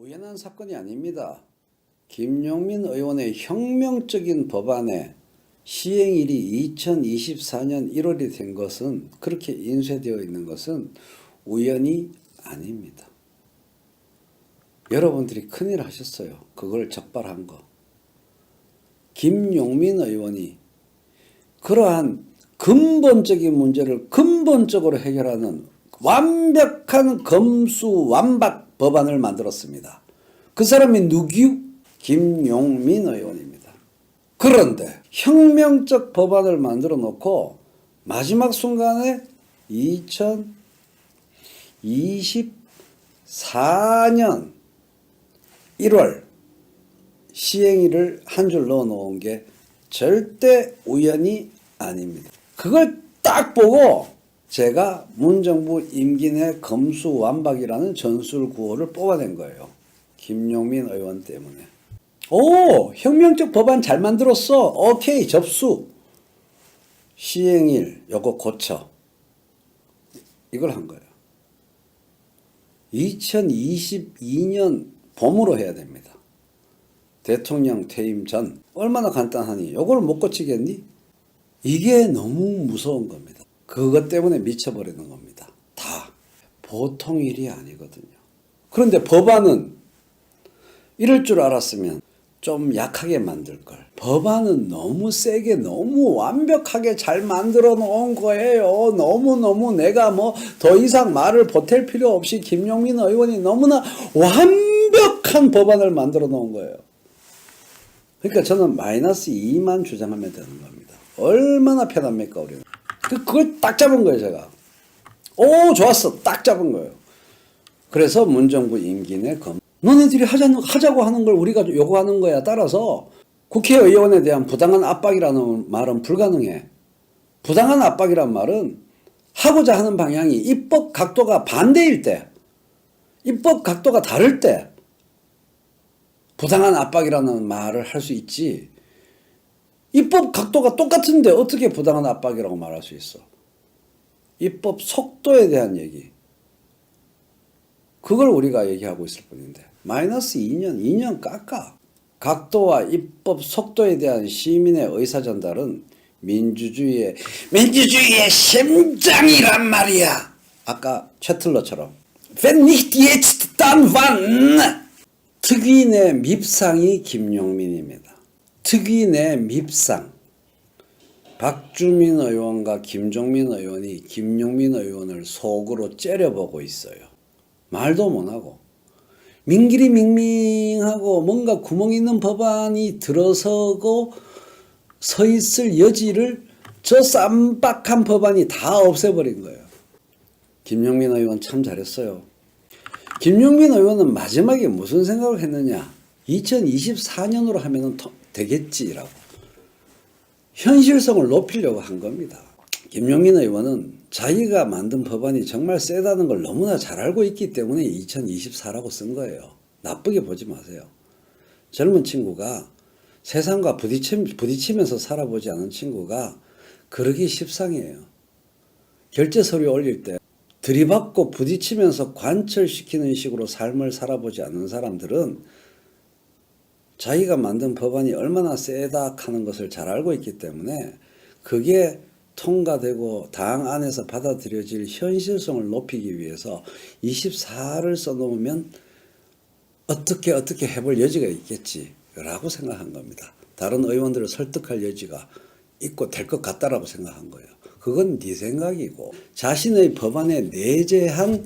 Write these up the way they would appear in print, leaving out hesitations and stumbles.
우연한 사건이 아닙니다. 김용민 의원의 혁명적인 법안의 시행일이 2024년 1월이 된 것은, 그렇게 인쇄되어 있는 것은 우연이 아닙니다. 여러분들이 큰일 하셨어요. 그걸 적발한 거. 김용민 의원이 그러한 근본적인 문제를 근본적으로 해결하는 완벽한 검수완박 법안을 만들었습니다. 그 사람이 누구요? 김용민 의원입니다. 그런데 혁명적 법안을 만들어 놓고 마지막 순간에 2024년 1월 시행일을 한 줄 넣어 놓은 게 절대 우연이 아닙니다. 그걸 딱 보고 제가 문정부 임기 내 검수완박이라는 전술구호를 뽑아낸 거예요. 김용민 의원 때문에. 오, 혁명적 법안 잘 만들었어. 오케이, 접수. 시행일 요거 고쳐. 이걸 한 거예요. 2022년 봄으로 해야 됩니다. 대통령 퇴임 전. 얼마나 간단하니? 요걸 못 고치겠니? 이게 너무 무서운 겁니다. 그것 때문에 미쳐버리는 겁니다. 다. 보통 일이 아니거든요. 그런데 법안은 이럴 줄 알았으면 좀 약하게 만들 걸. 법안은 너무 세게, 너무 완벽하게 잘 만들어 놓은 거예요. 너무너무 내가 뭐 더 이상 말을 보탤 필요 없이 김용민 의원이 너무나 완벽한 법안을 만들어 놓은 거예요. 그러니까 저는 마이너스 2만 주장하면 되는 겁니다. 얼마나 편합니까, 우리는. 그걸 딱 잡은 거예요, 제가. 오, 좋았어. 딱 잡은 거예요. 그래서 문정부 임기 내 너네들이 하자고 하는 걸 우리가 요구하는 거야. 따라서 국회의원에 대한 부당한 압박이라는 말은 불가능해. 부당한 압박이란 말은 하고자 하는 방향이 입법 각도가 반대일 때, 입법 각도가 다를 때 부당한 압박이라는 말을 할 수 있지. 입법 각도가 똑같은데 어떻게 부당한 압박이라고 말할 수 있어? 입법 속도에 대한 얘기. 그걸 우리가 얘기하고 있을 뿐인데. 마이너스 2년 깎아. 각도와 입법 속도에 대한 시민의 의사전달은 민주주의의 심장이란 말이야. 아까 최틀러처럼. Wenn nicht jetzt, dann wann? 특위내 밉상이 김용민입니다. 특위내 밉상. 박주민 의원과 김종민 의원이 김용민 의원을 속으로 째려보고 있어요. 말도 못하고 민기리 밍밍하고 뭔가 구멍 있는 법안이 들어서고 서 있을 여지를 저 쌈박한 법안이 다 없애버린 거예요. 김용민 의원 참 잘했어요. 김용민 의원은 마지막에 무슨 생각을 했느냐. 2024년으로 하면 되겠지라고. 현실성을 높이려고 한 겁니다. 김용민 의원은 자기가 만든 법안이 정말 세다는 걸 너무나 잘 알고 있기 때문에 2024라고 쓴 거예요. 나쁘게 보지 마세요. 젊은 친구가 세상과 부딪히면서 살아보지 않은 친구가 그러기 십상이에요. 결제 서류 올릴 때 들이받고 부딪히면서 관철시키는 식으로 삶을 살아보지 않는 사람들은 자기가 만든 법안이 얼마나 세다 하는 것을 잘 알고 있기 때문에 그게 통과되고 당 안에서 받아들여질 현실성을 높이기 위해서 24를 써놓으면 어떻게 해볼 여지가 있겠지라고 생각한 겁니다. 다른 의원들을 설득할 여지가 있고 될 것 같다라고 생각한 거예요. 그건 네 생각이고, 자신의 법안에 내재한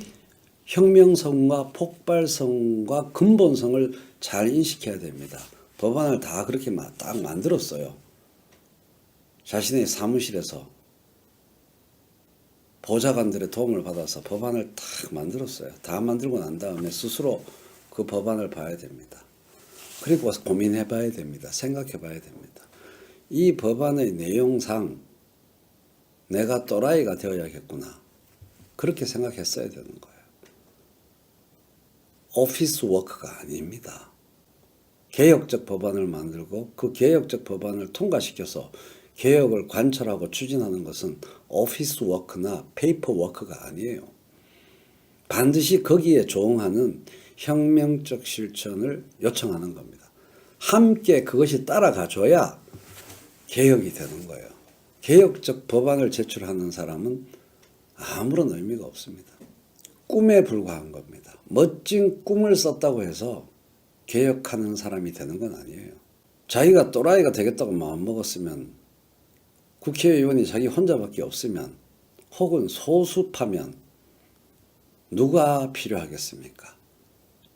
혁명성과 폭발성과 근본성을 잘 인식해야 됩니다. 법안을 다 그렇게 딱 만들었어요. 자신의 사무실에서 보좌관들의 도움을 받아서 법안을 딱 만들었어요. 다 만들고 난 다음에 스스로 그 법안을 봐야 됩니다. 그리고 고민해 봐야 됩니다. 생각해 봐야 됩니다. 이 법안의 내용상 내가 또라이가 되어야겠구나. 그렇게 생각했어야 되는 거예요. 오피스 워크가 아닙니다. 개혁적 법안을 만들고 그 개혁적 법안을 통과시켜서 개혁을 관철하고 추진하는 것은 오피스 워크나 페이퍼 워크가 아니에요. 반드시 거기에 조응하는 혁명적 실천을 요청하는 겁니다. 함께 그것이 따라가줘야 개혁이 되는 거예요. 개혁적 법안을 제출하는 사람은 아무런 의미가 없습니다. 꿈에 불과한 겁니다. 멋진 꿈을 썼다고 해서 개혁하는 사람이 되는 건 아니에요. 자기가 또라이가 되겠다고 마음먹었으면, 국회의원이 자기 혼자밖에 없으면, 혹은 소수파면 누가 필요하겠습니까?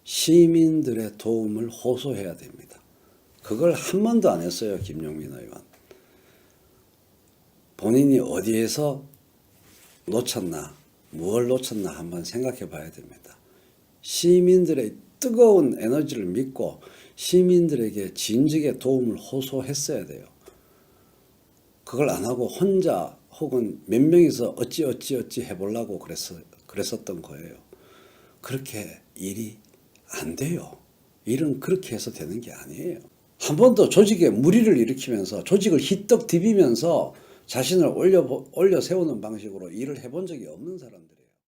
시민들의 도움을 호소해야 됩니다. 그걸 한 번도 안 했어요, 김용민 의원. 본인이 어디에서 놓쳤나, 무엇을 놓쳤나 한번 생각해 봐야 됩니다. 시민들의 뜨거운 에너지를 믿고 시민들에게 진즉에 도움을 호소했어야 돼요. 그걸 안 하고 혼자 혹은 몇 명이서 어찌 해보려고 그랬었던 거예요. 그렇게 일이 안 돼요. 일은 그렇게 해서 되는 게 아니에요. 한 번도 조직에 무리를 일으키면서 조직을 희떡 디비면서 자신을 올려 세우는 방식으로 일을 해본 적이 없는 사람들.